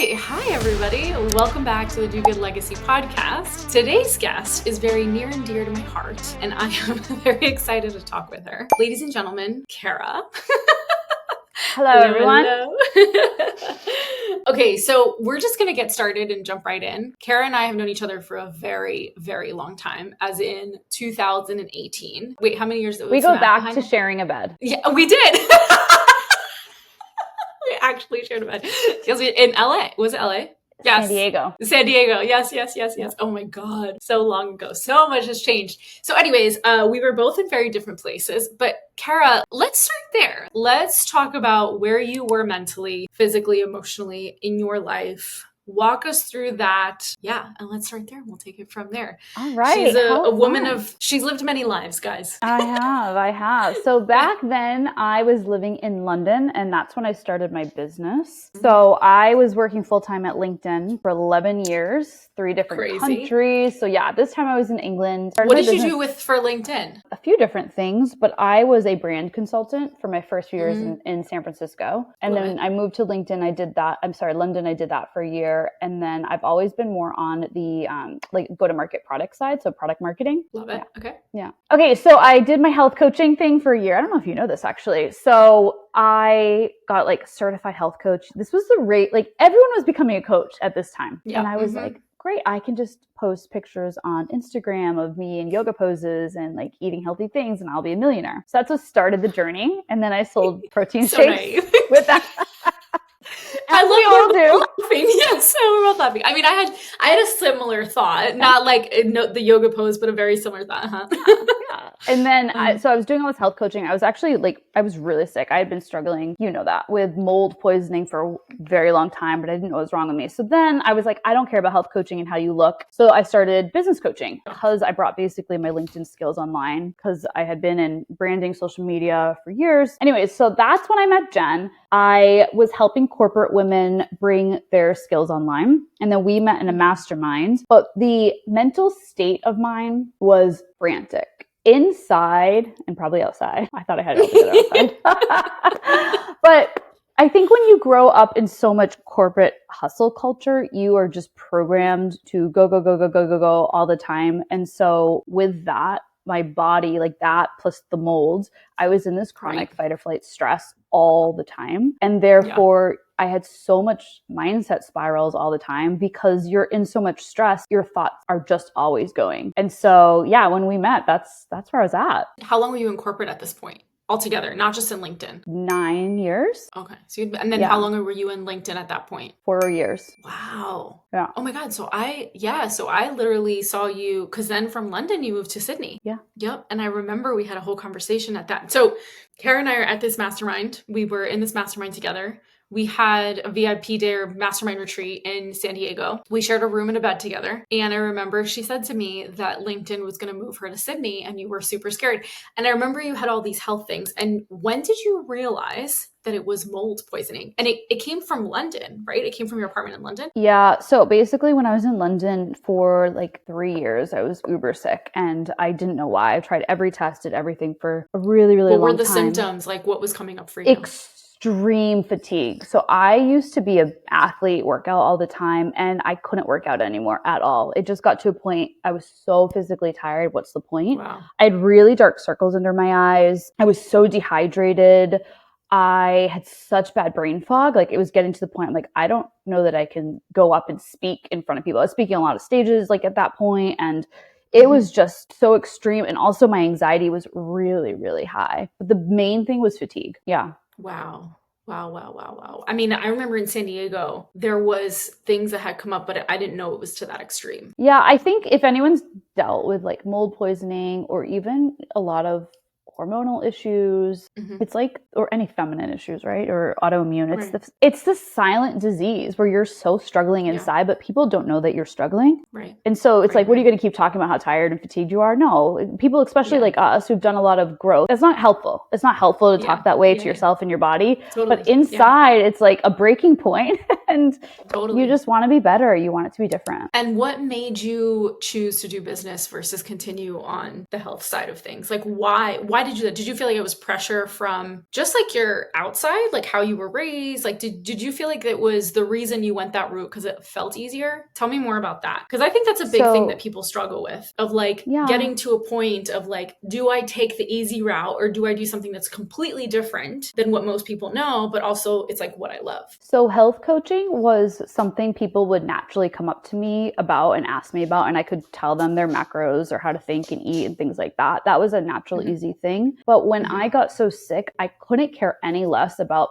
Hi everybody. Welcome back to the Do Good Legacy podcast. Today's guest is very near and dear to my heart, and I am very excited to talk with her. Ladies and gentlemen, Cara. Hello, everyone. Hello. Okay, so we're just going to get started and jump right in. Cara and I have known each other for a very, very long time, as in 2018. Wait, how many years? We go back to sharing a bed. Yeah, we did. We actually shared a bed. In LA. Was it LA? Yes. San Diego. Yes. Oh my God. So long ago. So much has changed. So anyways, we were both in very different places, but Cara, let's start there. Let's talk about where you were mentally, physically, emotionally in your life. Walk us through that. Yeah. And let's start there and we'll take it from there. All right. She's a woman she's lived many lives, guys. I have. So back then I was living in London, and that's when I started my business. So I was working full-time at LinkedIn for 11 years, 3 different countries. So yeah, this time I was in England. What did you do for LinkedIn? A few different things, but I was a brand consultant for my first few years in San Francisco. And then I moved to LinkedIn. London. I did that for a year. And then I've always been more on the go-to-market product side, so product marketing. Love it. Yeah. Okay. Yeah. Okay, so I did my health coaching thing for a year. I don't know if you know this actually. So I got certified health coach. This was the rate, everyone was becoming a coach at this time. Yeah. And I was great, I can just post pictures on Instagram of me in yoga poses and eating healthy things and I'll be a millionaire. So that's what started the journey. And then I sold protein shakes with that. I love you all laughing. Yes, we're both laughing. I mean, I had a similar thought, not the yoga pose, but a very similar thought. Yeah. And then, so I was doing all this health coaching. I was actually I was really sick. I had been struggling, with mold poisoning for a very long time, but I didn't know what was wrong with me. So then I was I don't care about health coaching and how you look. So I started business coaching because I brought basically my LinkedIn skills online because I had been in branding, social media for years. Anyways, so that's when I met Jen. I was helping corporate women bring their skills online. And then we met in a mastermind. But the mental state of mine was frantic. Inside and probably outside. I thought I had it all together outside. But I think when you grow up in so much corporate hustle culture, you are just programmed to go all the time. And so with that, my body, that plus the mold, I was in this chronic fight or flight stress all the time. And therefore, I had so much mindset spirals all the time because you're in so much stress, your thoughts are just always going. And so, yeah, when we met, that's where I was at. How long were you in corporate at this point? Altogether, not just in LinkedIn? 9 years. Okay. So how long were you in LinkedIn at that point? 4 years. Wow. Yeah. Oh my God. So I literally saw you because then from London you moved to Sydney. Yeah. Yep. And I remember we had a whole conversation at that. So Cara and I are at this mastermind. We were in this mastermind together. We had a VIP day or mastermind retreat in San Diego. We shared a room and a bed together. And I remember she said to me that LinkedIn was going to move her to Sydney and you were super scared. And I remember you had all these health things. And when did you realize that it was mold poisoning? And it came from London, right? It came from your apartment in London? Yeah. So basically when I was in London for 3 years, I was uber sick and I didn't know why. I tried every test, did everything for a really, really long time. What were the symptoms? What was coming up for you? Extreme fatigue. So I used to be an athlete, workout all the time, and I couldn't work out anymore at all. It just got to a point I was so physically tired. What's the point? Wow. I had really dark circles under my eyes. I was so dehydrated. I had such bad brain fog. It was getting to the point, I don't know that I can go up and speak in front of people. I was speaking on a lot of stages, at that point, and it was just so extreme. And also my anxiety was really, really high. But the main thing was fatigue. Yeah. Wow. I mean, I remember in San Diego, there was things that had come up, but I didn't know it was to that extreme. Yeah, I think if anyone's dealt with mold poisoning or even a lot of hormonal issues, it's or any feminine issues, right? Or autoimmune. It's the silent disease where you're so struggling inside, but people don't know that you're struggling. Right. And so it's what are you going to keep talking about how tired and fatigued you are? No, people, especially like us who've done a lot of growth, it's not helpful. It's not helpful to talk that way to yourself and your body, but inside it's a breaking point and you just want to be better. You want it to be different. And what made you choose to do business versus continue on the health side of things? Why did did you do that? Did you feel like it was pressure from just like your outside, like how you were raised? Like, did you feel like it was the reason you went that route because it felt easier? Tell me more about that. Because I think that's a big thing that people struggle with, of like getting to a point of like, do I take the easy route or do I do something that's completely different than what most people know, but also it's like what I love? So health coaching was something people would naturally come up to me about and ask me about, and I could tell them their macros or how to think and eat and things like that. That was a natural, easy thing. But when I got so sick, I couldn't care any less about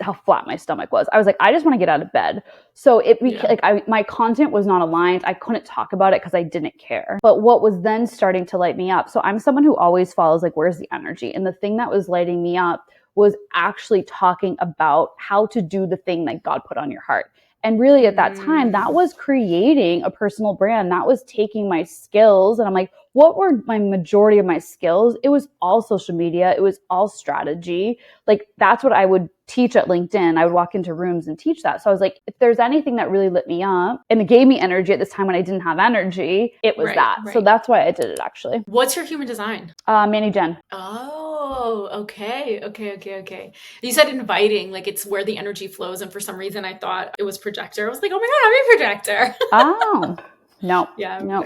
how flat my stomach was. I was like, I just want to get out of bed. So it became like my content was not aligned. I couldn't talk about it because I didn't care. But what was then starting to light me up? So I'm someone who always follows like, where's the energy? And the thing that was lighting me up was actually talking about how to do the thing that God put on your heart. And really at that time, that was creating a personal brand. That was taking my skills. And I'm like, what were my majority of my skills? It was all social media. It was all strategy. Like that's what I would teach at LinkedIn. I would walk into rooms and teach that. So I was like, if there's anything that really lit me up and it gave me energy at this time when I didn't have energy, it was that. Right. So that's why I did it actually. What's your human design? Manny Jen. Oh, okay. You said inviting, like it's where the energy flows. And for some reason I thought it was projector. I was like, oh my God, I'm a projector. Oh. No,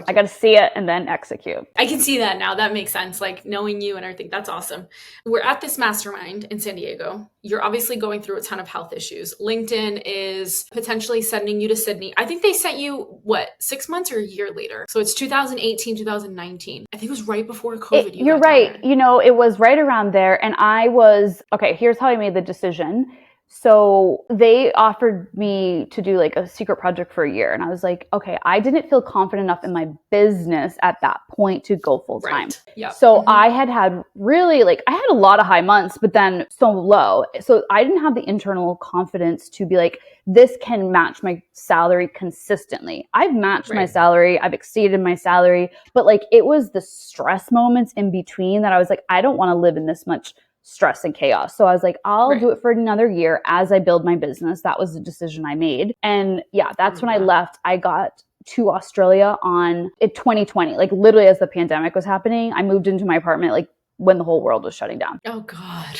I got to see it and then execute. I can see that now. That makes sense. Like knowing you and everything. That's awesome. We're at this mastermind in San Diego. You're obviously going through a ton of health issues. LinkedIn is potentially sending you to Sydney. I think they sent you 6 months or a year later. So it's 2018, 2019. I think it was right before COVID. You're right. It was right around there. And I was, here's how I made the decision. So they offered me to do like a secret project for a year. And I was like, okay, I didn't feel confident enough in my business at that point to go full time. Right. Yep. So I had really I had a lot of high months, but then so low. So I didn't have the internal confidence to be like, this can match my salary consistently. I've matched my salary. I've exceeded my salary, but it was the stress moments in between that I was like, I don't want to live in this much stress and chaos. So I was like, I'll do it for another year as I build my business. That was the decision I made. And that's when I left. I got to Australia in 2020, literally as the pandemic was happening. I moved into my apartment when the whole world was shutting down. Oh God.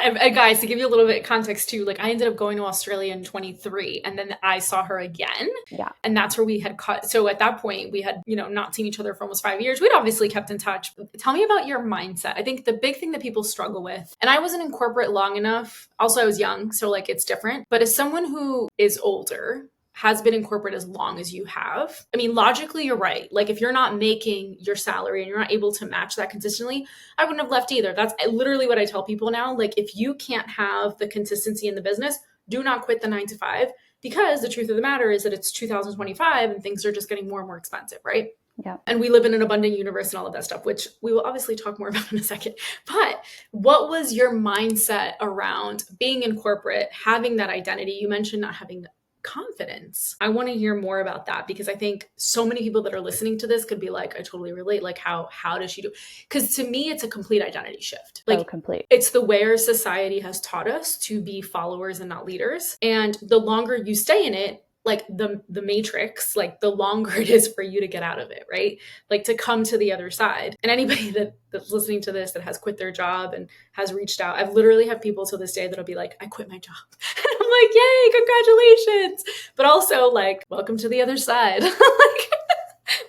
And guys, to give you a little bit of context too, I ended up going to Australia in 23 and then I saw her again. Yeah. And that's where we had cut. So at that point we had, not seen each other for almost 5 years. We'd obviously kept in touch. Tell me about your mindset. I think the big thing that people struggle with, and I wasn't in corporate long enough. Also, I was young. So it's different. But as someone who is older, has been in corporate as long as you have. I mean, logically, you're right. If you're not making your salary and you're not able to match that consistently, I wouldn't have left either. That's literally what I tell people now. If you can't have the consistency in the business, do not quit the 9 to 5, because the truth of the matter is that it's 2025 and things are just getting more and more expensive, right? Yeah. And we live in an abundant universe and all of that stuff, which we will obviously talk more about in a second. But what was your mindset around being in corporate, having that identity? You mentioned not having confidence. I want to hear more about that, because I think so many people that are listening to this could be like, I totally relate. How does she do? Because to me, it's a complete identity shift. Complete. It's the way our society has taught us to be followers and not leaders. And the longer you stay in it, the matrix, the longer it is for you to get out of it, right? To come to the other side. And anybody that's listening to this that has quit their job and has reached out, I've literally have people to this day that'll be like, I quit my job. And I'm like, yay, congratulations. But also welcome to the other side.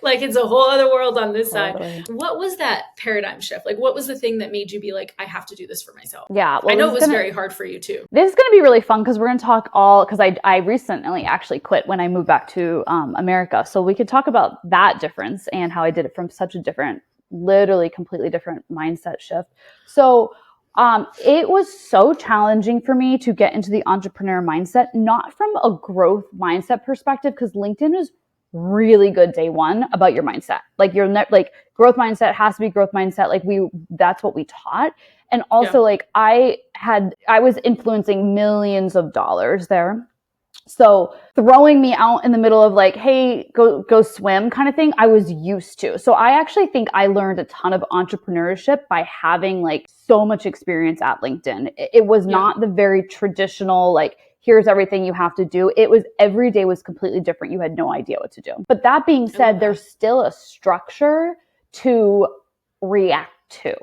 It's a whole other world on this side. What was that paradigm shift? What was the thing that made you be like, I have to do this for myself? Yeah. Well, I know it was very hard for you too. This is going to be really fun because we're going to talk because I recently actually quit when I moved back to America. So we could talk about that difference and how I did it from such a different, literally completely different mindset shift. So it was so challenging for me to get into the entrepreneur mindset, not from a growth mindset perspective, because LinkedIn is really good day one about your mindset. Growth mindset has to be growth mindset. That's what we taught. And also I was influencing millions of dollars there. So throwing me out in the middle of hey, go swim kind of thing, I was used to. So I actually think I learned a ton of entrepreneurship by having so much experience at LinkedIn. It was not the very traditional, here's everything you have to do. It was every day was completely different. You had no idea what to do. But that being said, there's still a structure to react to.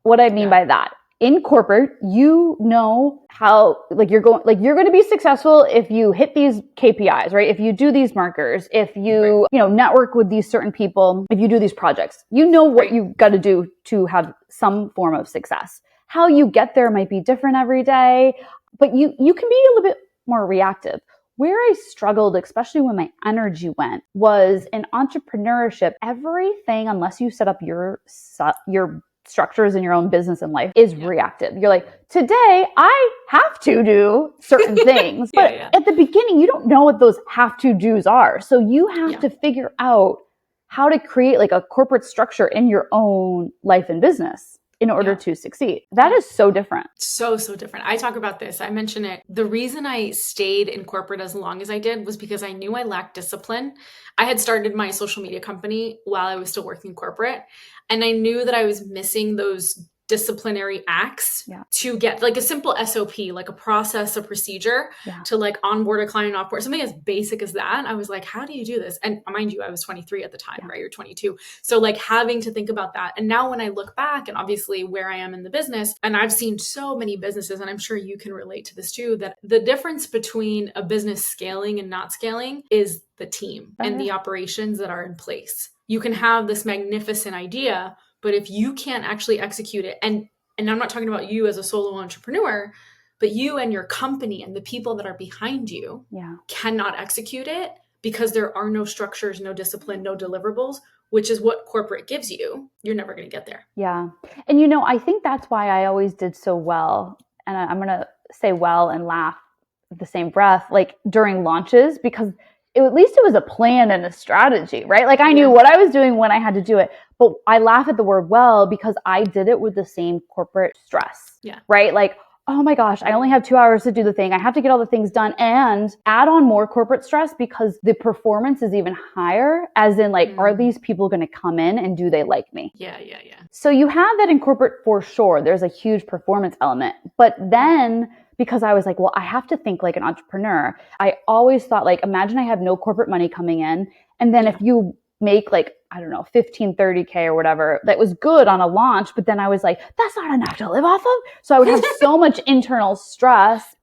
What I mean by that, in corporate, you know how you're going to be successful if you hit these KPIs, right? If you do these markers, if you, network with these certain people, if you do these projects, you know what you got to do to have some form of success. How you get there might be different every day, but you can be a little bit more reactive. Where I struggled, especially when my energy went, was in entrepreneurship. Everything, unless you set up your structures in your own business and life, is reactive. You're like, today I have to do certain things. But at the beginning, you don't know what those have to do's are. So you have to figure out how to create like a corporate structure in your own life and business in order to succeed. That is so different. So different. I talk about this. I mention it. The reason I stayed in corporate as long as I did was because I knew I lacked discipline. I had started my social media company while I was still working corporate. And I knew that I was missing those disciplinary acts to get like a simple SOP, like a process, a procedure to like onboard a client, offboard, something as basic as that. I was like, how do you do this? And mind you, I was 23 at the time, right? You're 22. So like having to think about that. And now when I look back and obviously where I am in the business, and I've seen so many businesses, and I'm sure you can relate to this too, that the difference between a business scaling and not scaling is the team and the operations that are in place. You can have this magnificent idea, but if you can't actually execute it, and I'm not talking about you as a solo entrepreneur, but you and your company and the people that are behind you cannot execute it because there are no structures, no discipline, no deliverables, which is what corporate gives you, you're never going to get there. Yeah. And I think that's why I always did so well. And I'm going to say well and laugh at the same breath, like during launches, because at least it was a plan and a strategy, right? Like I knew what I was doing when I had to do it. But I laugh at the word well because I did it with the same corporate stress, right? Like, oh my gosh, I only have 2 hours to do the thing. I have to get all the things done and add on more corporate stress because the performance is even higher, as in like, are these people going to come in and do they like me? Yeah. So you have that in corporate for sure. There's a huge performance element. But then because I was like, well, I have to think like an entrepreneur. I always thought like, imagine I have no corporate money coming in. And then if you make like, I don't know, 15, 30K or whatever, that was good on a launch. But then I was like, that's not enough to live off of. So I would have so much internal stress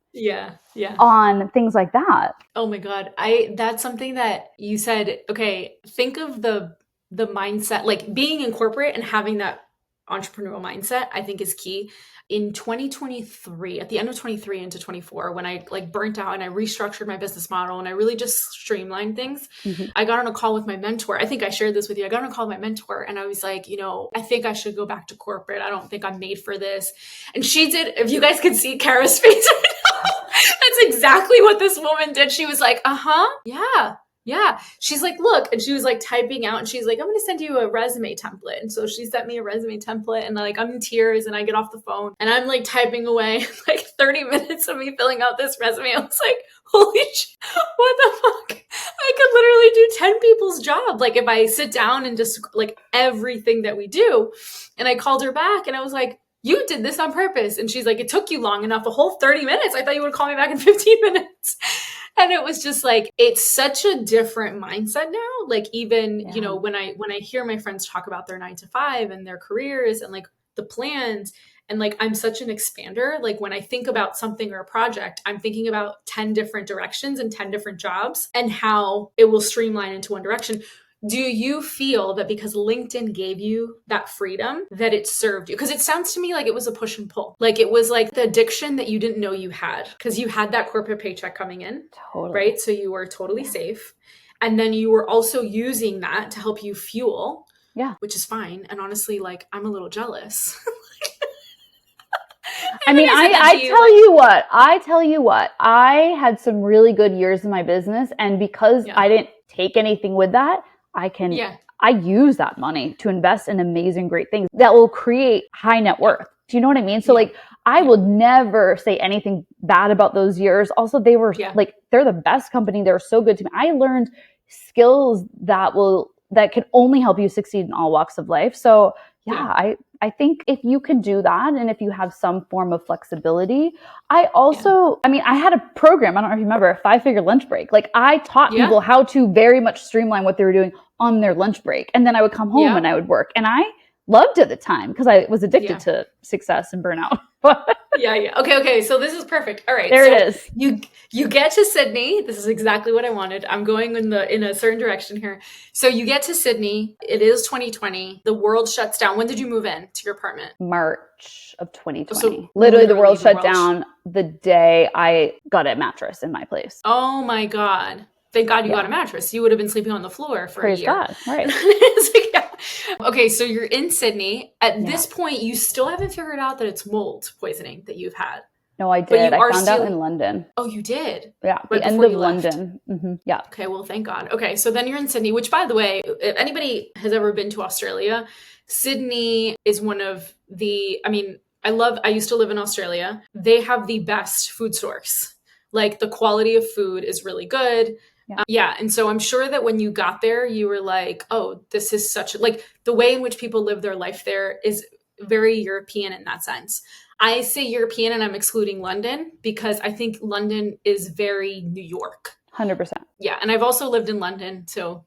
on things like that. Oh my God. That's something that you said, okay, think of the mindset, like being in corporate and having that entrepreneurial mindset, I think is key. In 2023, at the end of 23 into 24, when I like burnt out and I restructured my business model and I really just streamlined things, I got on a call with my mentor. I think I shared this with you. I got on a call with my mentor and I was like, I think I should go back to corporate. I don't think I'm made for this. And she did, if you guys could see Cara's face right now, that's exactly what this woman did. She was like, yeah. She's like, look, and she was like typing out and she's like, I'm going to send you a resume template. And so she sent me a resume template and like, I'm in tears and I get off the phone and I'm like typing away like 30 minutes of me filling out this resume. I was like, holy shit, what the fuck? I could literally do 10 people's job. Like if I sit down and just like everything that we do. And I called her back and I was like, you did this on purpose. And she's like, it took you long enough, a whole 30 minutes. I thought you would call me back in 15 minutes. And it was just like, it's such a different mindset now. Like even, when I hear my friends talk about their 9-to-5 and their careers and like the plans, and like, I'm such an expander. Like when I think about something or a project, I'm thinking about 10 different directions and 10 different jobs and how it will streamline into one direction. Do you feel that because LinkedIn gave you that freedom that it served you? Because it sounds to me like it was a push and pull. Like it was like the addiction that you didn't know you had because you had that corporate paycheck coming in, right? So you were totally safe. And then you were also using that to help you fuel, which is fine. And honestly, like I'm a little jealous. I mean, I tell you what, I had some really good years in my business. And because I didn't take anything with that, I use that money to invest in amazing, great things that will create high net worth. Do you know what I mean? So like, I will never say anything bad about those years. Also, they were like, they're the best company. They're so good to me. I learned skills that can only help you succeed in all walks of life. So I think if you can do that and if you have some form of flexibility, I had a program, I don't know if you remember, a 5-figure lunch break. Like I taught people how to very much streamline what they were doing on their lunch break. And then I would come home and I would work. And I loved it at the time because I was addicted to success and burnout. Yeah. Okay. So this is perfect. All right. There it is. You get to Sydney. This is exactly what I wanted. I'm going in a certain direction here. So you get to Sydney. It is 2020. The world shuts down. When did you move in to your apartment? March of 2020. So literally the world shut down the day I got a mattress in my place. Oh my God. Thank God you got a mattress. You would have been sleeping on the floor for Praise a year. God. Right. Okay, so you're in Sydney. At this point, you still haven't figured out that it's mold poisoning that you've had. No, I did. I found out in London. Oh, you did? Yeah, the end of London. Mm-hmm. Yeah. Okay, well, thank God. Okay, so then you're in Sydney, which, by the way, if anybody has ever been to Australia, Sydney is one of the, I used to live in Australia. They have the best food source. Like, the quality of food is really good. And so I'm sure that when you got there, you were like, oh, this is like the way in which people live their life there is very European in that sense. I say European and I'm excluding London because I think London is very New York. 100%. Yeah. And I've also lived in London, so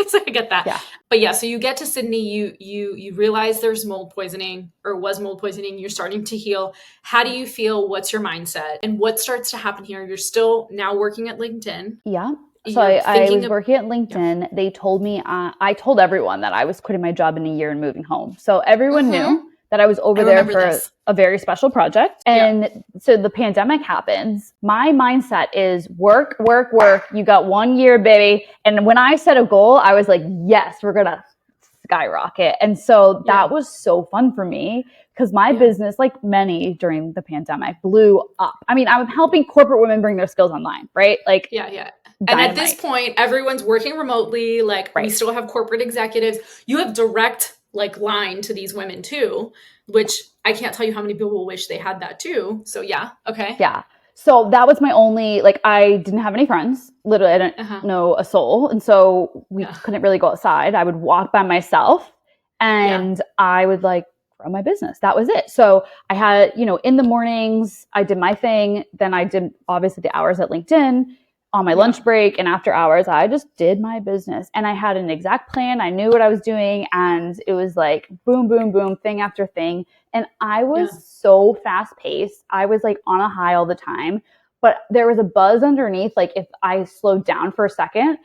so I get that. Yeah. But so you get to Sydney, you realize there's mold poisoning or was mold poisoning. You're starting to heal. How do you feel? What's your mindset? And what starts to happen here? You're still now working at LinkedIn. Yeah. So I was working at LinkedIn. Yeah. They told me, I told everyone that I was quitting my job in a year and moving home. So everyone knew that I was over there for a very special project. And so the pandemic happens. My mindset is work, work, work. You got 1 year, baby. And when I set a goal, I was like, yes, we're going to skyrocket. And so that was so fun for me because my business, like many during the pandemic, blew up. I mean, I'm helping corporate women bring their skills online, right? Like, And at this point, everyone's working remotely. Like, we still have corporate executives. You have direct line to these women too, which I can't tell you how many people wish they had that too. So okay. Yeah. So that was my only, I didn't have any friends. Literally, I didn't know a soul. And so we couldn't really go outside. I would walk by myself and I would run my business. That was it. So I had, in the mornings, I did my thing. Then I did obviously the hours at LinkedIn. On my lunch break and after hours, I just did my business and I had an exact plan. I knew what I was doing and it was like boom, boom, boom, thing after thing. And I was so fast paced. I was on a high all the time, but there was a buzz underneath. If I slowed down for a second,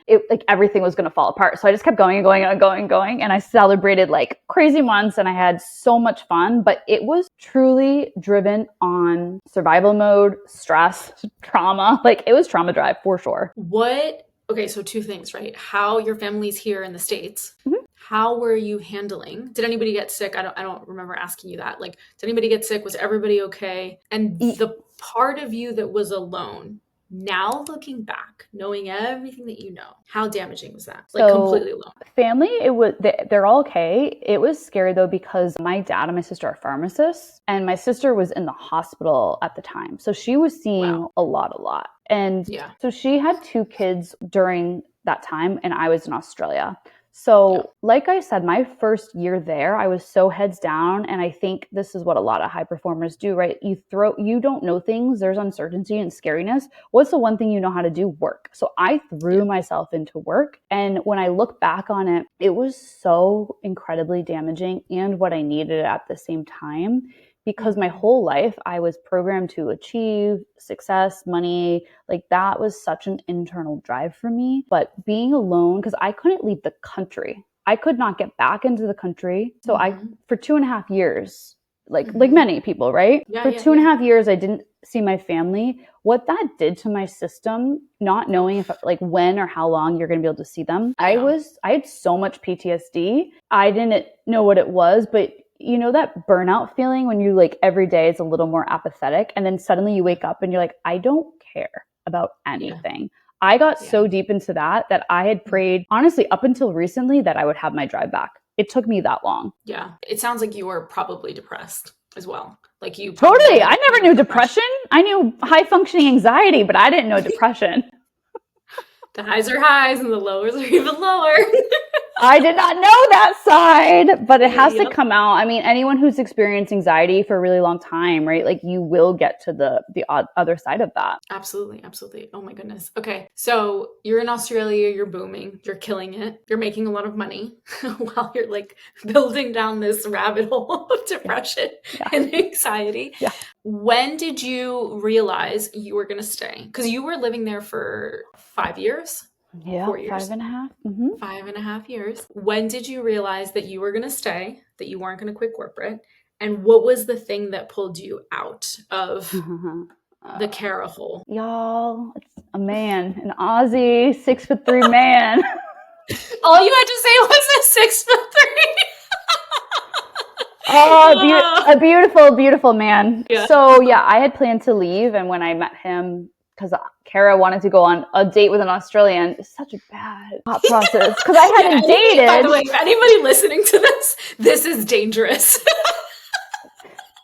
everything was going to fall apart. So I just kept going and going and going and going. And I celebrated crazy months and I had so much fun, but it was truly driven on survival mode, stress, trauma. It was trauma drive for sure. Okay, so two things, right? How your family's here in the States. Mm-hmm. How were you handling? Did anybody get sick? I don't remember asking you that. Did anybody get sick? Was everybody okay? And the part of you that was alone, now looking back, knowing everything that you know, how damaging was that? Completely alone. Family, they're all okay. It was scary though because my dad and my sister are pharmacists and my sister was in the hospital at the time. So she was seeing a lot. And so she had 2 kids during that time and I was in Australia. So like I said, my first year there, I was so heads down. And I think this is what a lot of high performers do, right? You don't know things. There's uncertainty and scariness. What's the one thing you know how to do? Work. So I threw myself into work. And when I look back on it, it was so incredibly damaging and what I needed at the same time. Because my whole life I was programmed to achieve success, money, that was such an internal drive for me. But being alone, because I couldn't leave the country. I could not get back into the country. So for 2.5 years, like many people, right? For 2.5 years, I didn't see my family. What that did to my system, not knowing if when or how long you're going to be able to see them. I had so much PTSD. I didn't know what it was, but you know that burnout feeling when you every day is a little more apathetic and then suddenly you wake up and you're like, I don't care about anything. I got so deep into that I had prayed, honestly, up until recently that I would have my drive back. It took me that long. Yeah. It sounds like you were probably depressed as well. You totally. I never knew depression. I knew high functioning anxiety, but I didn't know depression. The highs are highs and the lows are even lower. I did not know that side, but it has to come out. I mean, anyone who's experienced anxiety for a really long time, right? Like you will get to the other side of that. Absolutely. Absolutely. Oh my goodness. Okay. So you're in Australia, you're booming, you're killing it. You're making a lot of money while you're like building down this rabbit hole of depression and anxiety. Yeah. When did you realize you were going to stay? Because you were living there for 5 years. Yeah, 4 years. 5.5. Mm-hmm. 5.5 years. When did you realize that you were going to stay, that you weren't going to quit corporate? And what was the thing that pulled you out of the Cara hole? Y'all, it's a man, an Aussie, 6'3" man. All you had to say was a 6'3". Oh, a beautiful, beautiful man. Yeah. So yeah, I had planned to leave, and when I met him, because Cara wanted to go on a date with an Australian, it's such a bad thought process because I hadn't dated. By the way, if anybody listening to this is dangerous.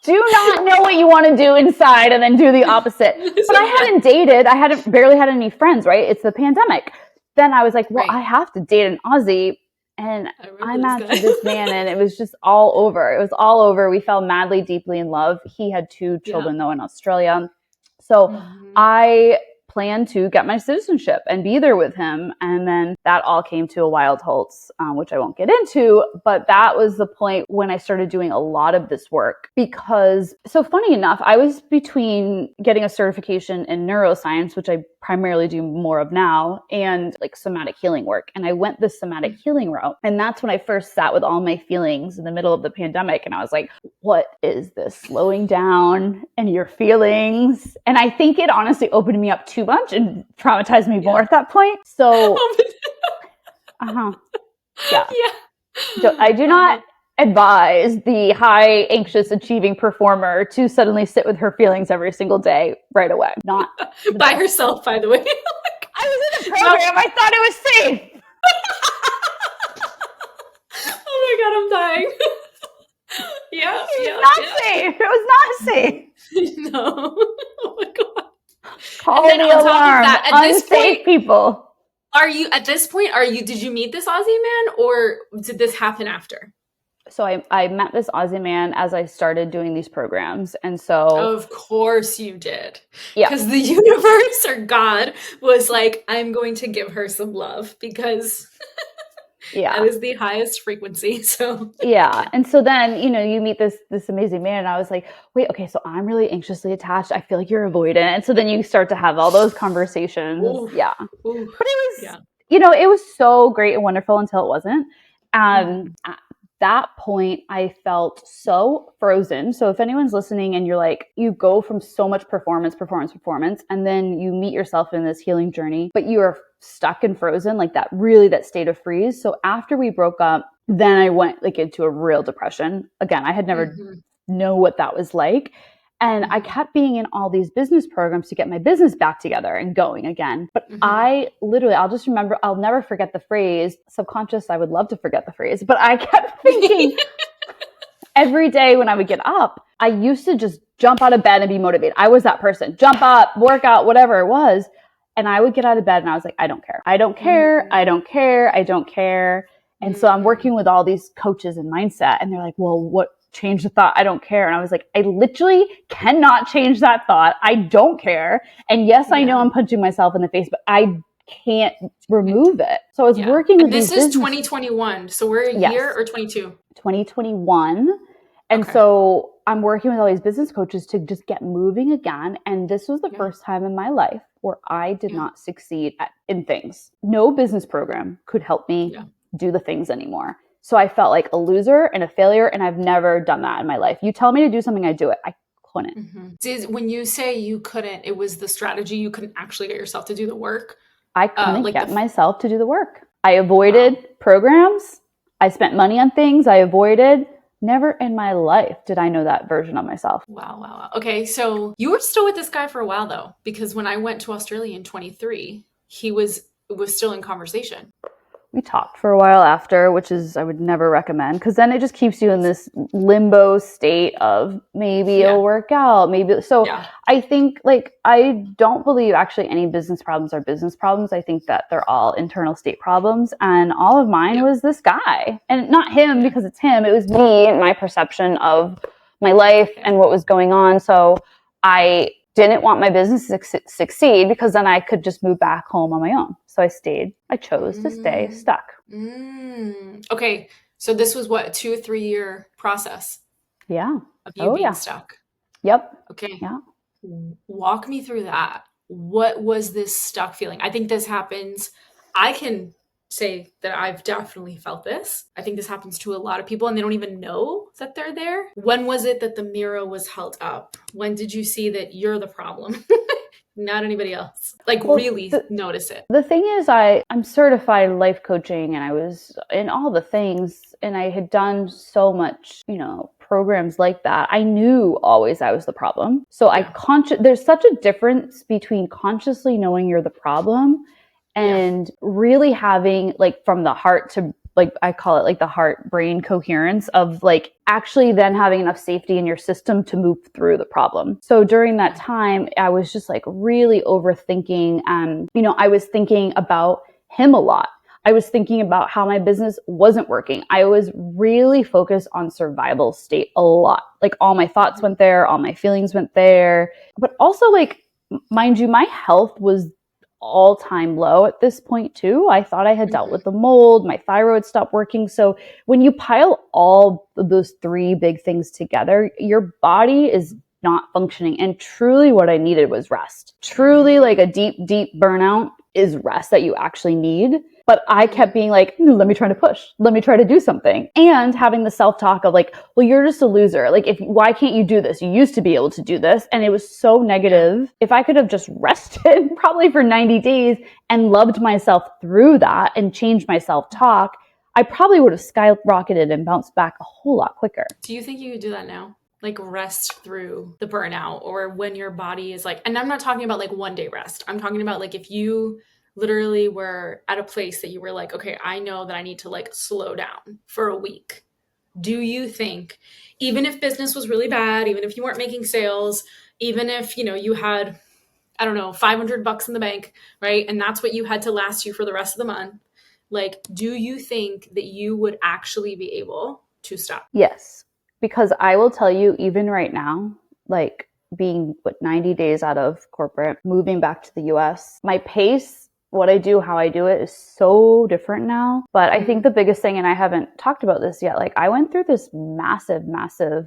Do not know what you want to do inside and then do the opposite. But I hadn't dated. I barely had any friends, right? It's the pandemic. Then I was like, well, I have to date an Aussie. And I matched with this man, and it was just all over. It was all over. We fell madly, deeply in love. He had 2 children, though, in Australia. So I planned to get my citizenship and be there with him. And then that all came to a wild halt, which I won't get into. But that was the point when I started doing a lot of this work. Because, so funny enough, I was between getting a certification in neuroscience, which I primarily do more of now, and like somatic healing work. And I went the somatic healing route. And that's when I first sat with all my feelings in the middle of the pandemic. And I was like, what is this slowing down and your feelings? And I think it honestly opened me up too much and traumatized me more at that point. So, So I do not advise the high, anxious, achieving performer to suddenly sit with her feelings every single day right away. Not by herself, by the way. I was in a program. I thought it was safe. Oh my God, I'm dying. It was safe. It was not safe. No. Oh my God. Call the alarm. Unsafe people. Are you, at this point, did you meet this Aussie man, or did this happen after? So I met this Aussie man as I started doing these programs. And so... Of course you did. Yeah. Because the universe or God was like, I'm going to give her some love because that is the highest frequency. So yeah. And so then, you meet this amazing man, and I was like, wait, okay, so I'm really anxiously attached. I feel like you're avoidant. And so then you start to have all those conversations. Ooh. Yeah. Ooh. But it was, it was so great and wonderful until it wasn't. At that point, I felt so frozen. So if anyone's listening and you're like, you go from so much performance, and then you meet yourself in this healing journey, but you are stuck and frozen, like that state of freeze. So after we broke up, then I went into a real depression. Again, I had never known what that was like. And I kept being in all these business programs to get my business back together and going again. But I'll never forget the phrase, subconscious, I would love to forget the phrase, but I kept thinking every day when I would get up, I used to just jump out of bed and be motivated. I was that person, jump up, work out, whatever it was. And I would get out of bed and I was like, I don't care. I don't care. I don't care. I don't care. And so I'm working with all these coaches in mindset, and they're like, well, what? Change the thought, I don't care. And I was like, I literally cannot change that thought. I don't care. And yes, I know I'm punching myself in the face, but I can't remove it. So I was working with this is 2021. So we're a year or 22? 2021. And so I'm working with all these business coaches to just get moving again. And this was the first time in my life where I did not succeed in things. No business program could help me do the things anymore. So I felt like a loser and a failure, and I've never done that in my life. You tell me to do something, I do it. I couldn't. When you say you couldn't, it was the strategy. You couldn't actually get yourself to do the work. I couldn't get myself to do the work. I avoided programs. I spent money on things I avoided. Never in my life did I know that version of myself. Wow. Okay, so you were still with this guy for a while, though, because when I went to Australia in 23, he was still in conversation. we talked for a while after, which is, I would never recommend, because then it just keeps you in this limbo state of maybe it'll work out, maybe. So I think, like, I don't believe actually any business problems are business problems. I think that they're all internal state problems. And all of mine was this guy, and not him because it's him. It was me and my perception of my life and what was going on. So I didn't want my business to succeed, because then I could just move back home on my own. So I stayed. I chose to stay stuck. Okay. So this was what, a 2 or 3 year process? Yeah. Of you being stuck. Yep. Okay. Yeah. Walk me through that. What was this stuck feeling? I think this happens. I can say that I've definitely felt this. I think this happens to a lot of people and they don't even know that they're there. When was it that the mirror was held up? When did you see that you're the problem? Not anybody else. Like, really notice it. The thing is, I'm certified life coaching, and I was in all the things, and I had done so much, programs like that. I knew always I was the problem. So there's such a difference between consciously knowing you're the problem and really having, like, from the heart to, like, I call it like the heart brain coherence of, like, actually then having enough safety in your system to move through the problem. So during that time, I was just, like, really overthinking. I was thinking about him a lot. I was thinking about how my business wasn't working. I was really focused on survival state a lot. Like, all my thoughts went there, all my feelings went there. But also, like, mind you, my health was all-time low at this point too. I thought I had dealt with the mold, my thyroid stopped working. So when you pile all of those 3 big things together, your body is not functioning. And truly what I needed was rest. Truly, like, a deep, deep burnout is rest that you actually need. But I kept being like, let me try to push. Let me try to do something. And having the self-talk of, like, well, you're just a loser. Like, why can't you do this? You used to be able to do this. And it was so negative. If I could have just rested probably for 90 days and loved myself through that and changed my self-talk, I probably would have skyrocketed and bounced back a whole lot quicker. Do you think you could do that now? Like, rest through the burnout, or when your body is like, and I'm not talking about like 1 day rest. I'm talking about, like, if you literally were at a place that you were like, okay, I know that I need to, like, slow down for a week. Do you think, even if business was really bad, even if you weren't making sales, even if, you had, I don't know, $500 in the bank, right? And that's what you had to last you for the rest of the month. Like, do you think that you would actually be able to stop? Yes, because I will tell you, even right now, like, being 90 days out of corporate, moving back to the US, my pace, what I do, how I do it is so different now. But I think the biggest thing, and I haven't talked about this yet, like, I went through this massive,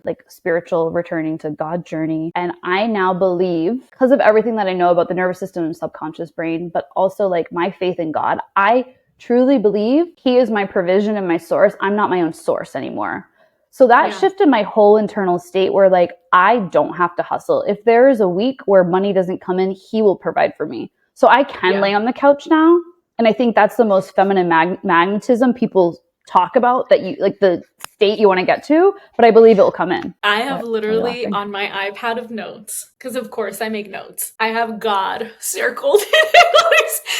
like, spiritual returning to God journey. And I now believe, because of everything that I know about the nervous system and subconscious brain, but also, like, my faith in God, I truly believe He is my provision and my source. I'm not my own source anymore. So that shifted my whole internal state where, like, I don't have to hustle. If there is a week where money doesn't come in, He will provide for me. So I can lay on the couch now. And I think that's the most feminine magnetism people talk about, that you, like, the state you want to get to, but I believe it will come in. I have literally on my iPad of notes, because of course I make notes, I have God circled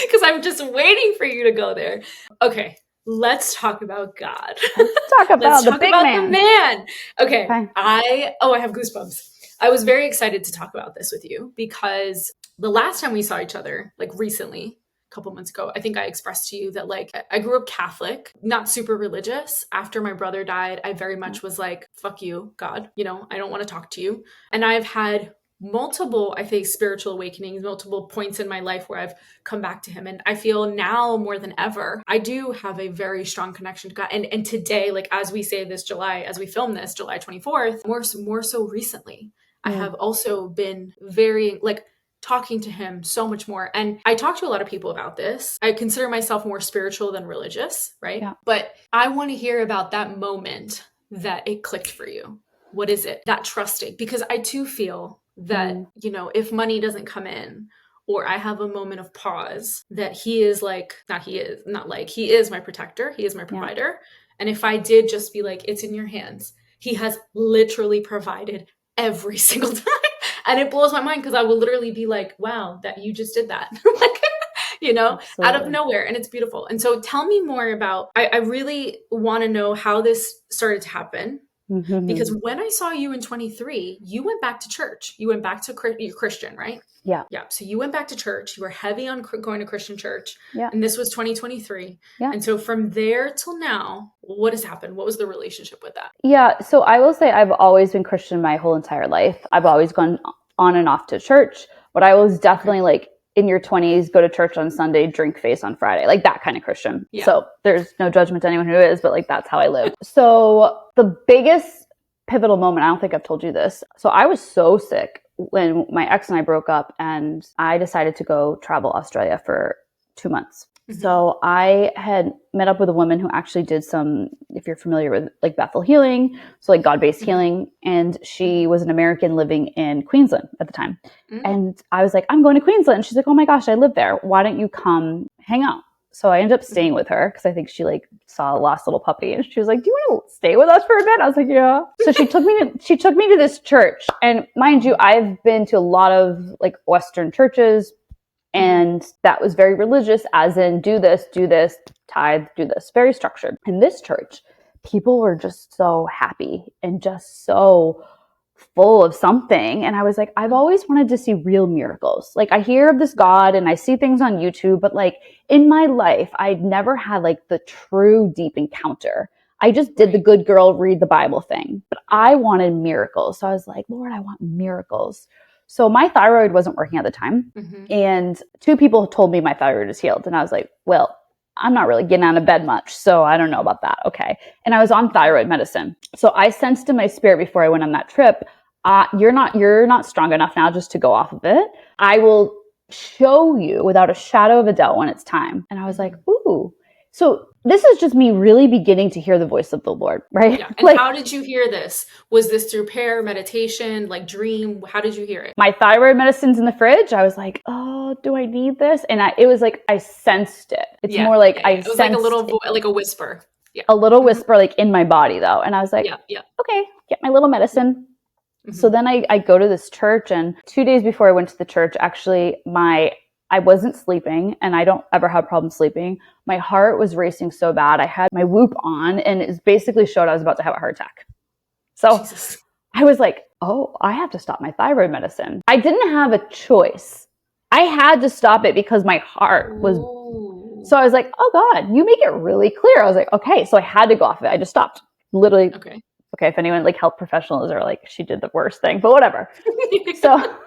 because I'm just waiting for you to go there. Okay. Let's talk about God. Let's talk about the man. Okay. I have goosebumps. I was very excited to talk about this with you because the last time we saw each other, like, recently, a couple months ago, I think I expressed to you that, like, I grew up Catholic, not super religious. After my brother died, I very much was like, fuck you, God, I don't want to talk to you. And I've had multiple, I think, spiritual awakenings, multiple points in my life where I've come back to Him. And I feel now more than ever, I do have a very strong connection to God. And today, like, as we say this July, as we film this July 24th, more so recently, I have also been very, like, talking to Him so much more. And I talk to a lot of people about this. I consider myself more spiritual than religious, right? Yeah. But I want to hear about that moment that it clicked for you. What is it? That trusting. Because I too feel that, if money doesn't come in, or I have a moment of pause, that He is He is my protector. He is my provider. Yeah. And if I did just be like, it's in your hands, He has literally provided every single time. And it blows my mind because I will literally be like, wow, that you just did that. Like, out of Absolutely. nowhere. And it's beautiful. And so tell me more about, I really want to know how this started to happen. Mm-hmm. Because when I saw you in 23, you went back to church. You went back to, you're Christian, right? Yeah. Yeah. So you went back to church. You were heavy on going to Christian church. Yeah. And this was 2023. Yeah. And so from there till now, what has happened? What was the relationship with that? Yeah. So I will say I've always been Christian my whole entire life. I've always gone on and off to church, but I was definitely like in your 20s, go to church on Sunday, drink face on Friday, like that kind of Christian. Yeah. So there's no judgment to anyone who is, but like that's how I live. So the biggest pivotal moment, I don't think I've told you this. So I was so sick when my ex and I broke up, and I decided to go travel Australia for 2 months. So I had met up with a woman who actually did some, if you're familiar with like Bethel healing, so like God-based healing. And she was an American living in Queensland at the time. And I was like, I'm going to Queensland. She's like, oh my gosh, I live there. Why don't you come hang out? So I ended up staying with her because I think she like saw a lost little puppy, and she was like, do you want to stay with us for a bit? I was like, yeah. So she took me to this church. And mind you, I've been to a lot of like Western churches, and that was very religious, as in do this, tithe, do this, very structured. In this church, people were just so happy and just so full of something. And I was like, I've always wanted to see real miracles. Like I hear of this God and I see things on YouTube, but like in my life, I'd never had like the true deep encounter. I just did the good girl read the Bible thing, but I wanted miracles. So I was like, Lord, I want miracles. So my thyroid wasn't working at the time. And 2 people told me my thyroid is healed. And I was like, well, I'm not really getting out of bed much, so I don't know about that. Okay. And I was on thyroid medicine. So I sensed in my spirit before I went on that trip, you're not strong enough now just to go off of it. I will show you without a shadow of a doubt when it's time. And I was like, ooh. So this is just me really beginning to hear the voice of the Lord, right? Yeah. And like, how did you hear this? Was this through prayer, meditation, like dream? How did you hear it? My thyroid medicine's in the fridge. I was like, oh, do I need this? And it was like, I sensed it. It's more like I it was sensed like a little, like a whisper. Yeah. A little whisper like in my body though. And I was like, okay, get my little medicine. So then I go to this church, and 2 days before I went to the church, actually I wasn't sleeping, and I don't ever have problems sleeping. My heart was racing so bad. I had my Whoop on, and it basically showed I was about to have a heart attack. So Jesus. I was like, oh, I have to stop my thyroid medicine. I didn't have a choice. I had to stop it because my heart was... Ooh. So I was like, oh God, you make it really clear. I was like, okay. So I had to go off of it. I just stopped. Literally. Okay. If anyone like health professionals are like, she did the worst thing, but whatever. So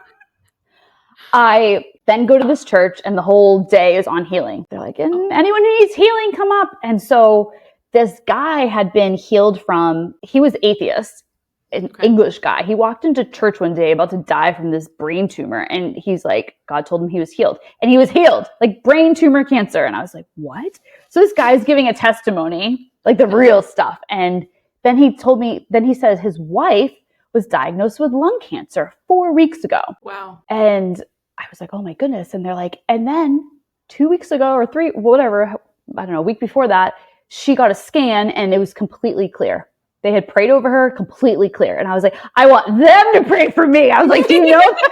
I then go to this church, and the whole day is on healing. They're like, anyone who needs healing, come up. And so this guy had been healed he was atheist, an English guy. He walked into church one day about to die from this brain tumor. And he's like, God told him he was healed. And he was healed, like brain tumor cancer. And I was like, what? So this guy's giving a testimony, like the real stuff. And then he told me, then he says his wife was diagnosed with lung cancer 4 weeks ago. Wow. And I was like, oh my goodness. And they're like, and then 2 weeks ago or 3, whatever, I don't know, a week before that, she got a scan and it was completely clear. They had prayed over her, completely clear. And I was like, I want them to pray for me. I was like, do you know that?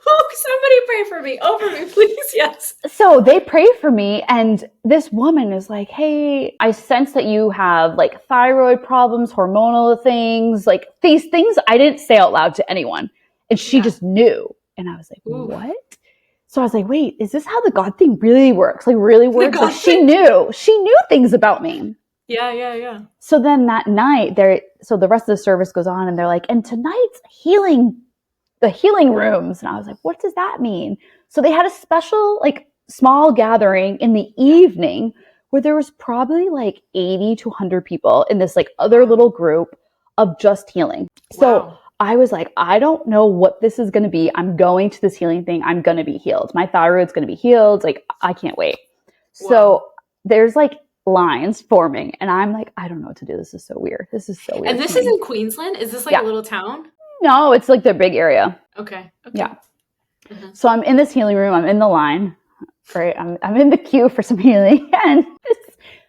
Oh, somebody pray for me. Over me, please. Yes. So they prayed for me. And this woman is like, hey, I sense that you have like thyroid problems, hormonal things, like these things I didn't say out loud to anyone. And she just knew. And I was like, what? So I was like, wait, is this how the God thing really works? Like really works? Like she knew things about me. Yeah. So then that night so the rest of the service goes on, and they're like, and tonight's the healing rooms. And I was like, what does that mean? So they had a special, like small gathering in the evening where there was probably like 80 to 100 people in this like other little group of just healing. So I was like, I don't know what this is going to be. I'm going to this healing thing. I'm going to be healed. My thyroid's going to be healed. Like, I can't wait. Wow. So there's like lines forming, and I'm like, I don't know what to do. This is so weird. And this is in Queensland? Is this like a little town? No, it's like the big area. Okay. Yeah. So I'm in this healing room. I'm in the line, right? I'm in the queue for some healing, and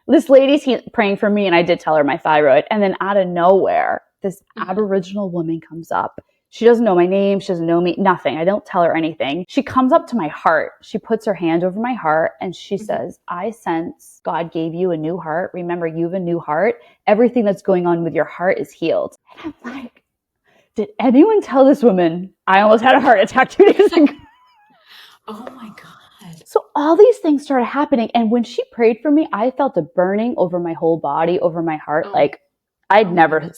this lady's praying for me, and I did tell her my thyroid. And then out of nowhere, this Aboriginal woman comes up. She doesn't know my name. She doesn't know me, nothing. I don't tell her anything. She comes up to my heart. She puts her hand over my heart and she says, I sense God gave you a new heart. Remember, you have a new heart. Everything that's going on with your heart is healed. And I'm like, did anyone tell this woman I almost had a heart attack 2 days ago? Oh my God. So all these things started happening. And when she prayed for me, I felt a burning over my whole body, over my heart. Like I'd never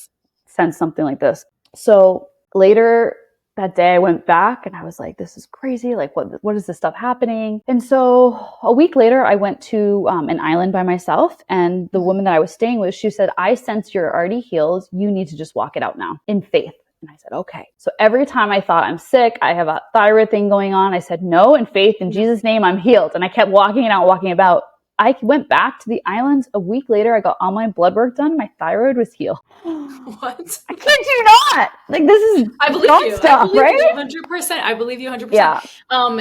sensed something like this. So later that day I went back and I was like, this is crazy. Like what is this stuff happening? And so a week later I went to an island by myself, and the woman that I was staying with, she said, I sense you're already healed. You need to just walk it out now in faith. And I said, okay. So every time I thought I'm sick, I have a thyroid thing going on, I said, no, in faith, in Jesus' name, I'm healed. And I kept walking it out, walking about. I went back to the islands a week later. I got all my blood work done. My thyroid was healed. What? I kid you not. Like, this is I believe God you. stuff, I believe right? you 100%. I believe you 100%. Yeah.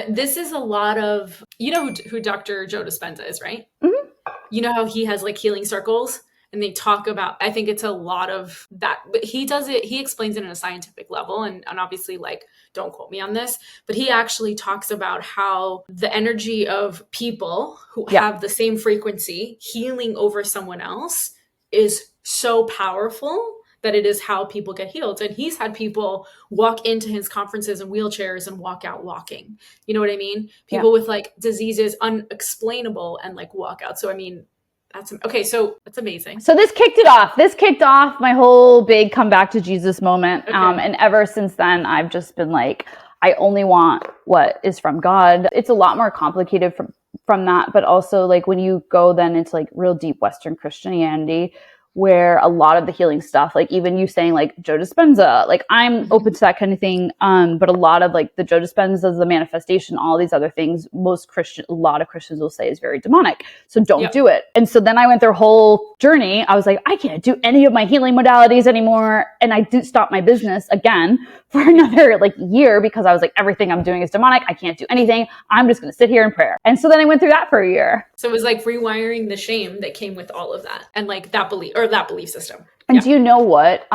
This is a lot of, you know who Dr. Joe Dispenza is, right? Mm-hmm. You know how he has like healing circles? And they talk about, I think it's a lot of that, but he does it, he explains it in a scientific level. And obviously, like, don't quote me on this, but he actually talks about how the energy of people who have the same frequency healing over someone else is so powerful that it is how people get healed. And he's had people walk into his conferences in wheelchairs and walk out walking. You know what I mean? People with like diseases unexplainable and like walk out. So, I mean, okay, so that's amazing. So this kicked it off. This kicked off my whole big come back to Jesus moment. Okay. And ever since then, I've just been like, I only want what is from God. It's a lot more complicated from that, but also like when you go then into like real deep Western Christianity, where a lot of the healing stuff, like even you saying like Joe Dispenza, like I'm open to that kind of thing. But a lot of like the Joe Dispenza, the manifestation, all these other things, a lot of Christians will say is very demonic. So don't do it. And so then I went their whole journey. I was like, I can't do any of my healing modalities anymore. And I did stop my business again for another like year because I was like, everything I'm doing is demonic. I can't do anything. I'm just going to sit here in prayer. And so then I went through that for a year. So it was like rewiring the shame that came with all of that and like that belief system. And do you know what?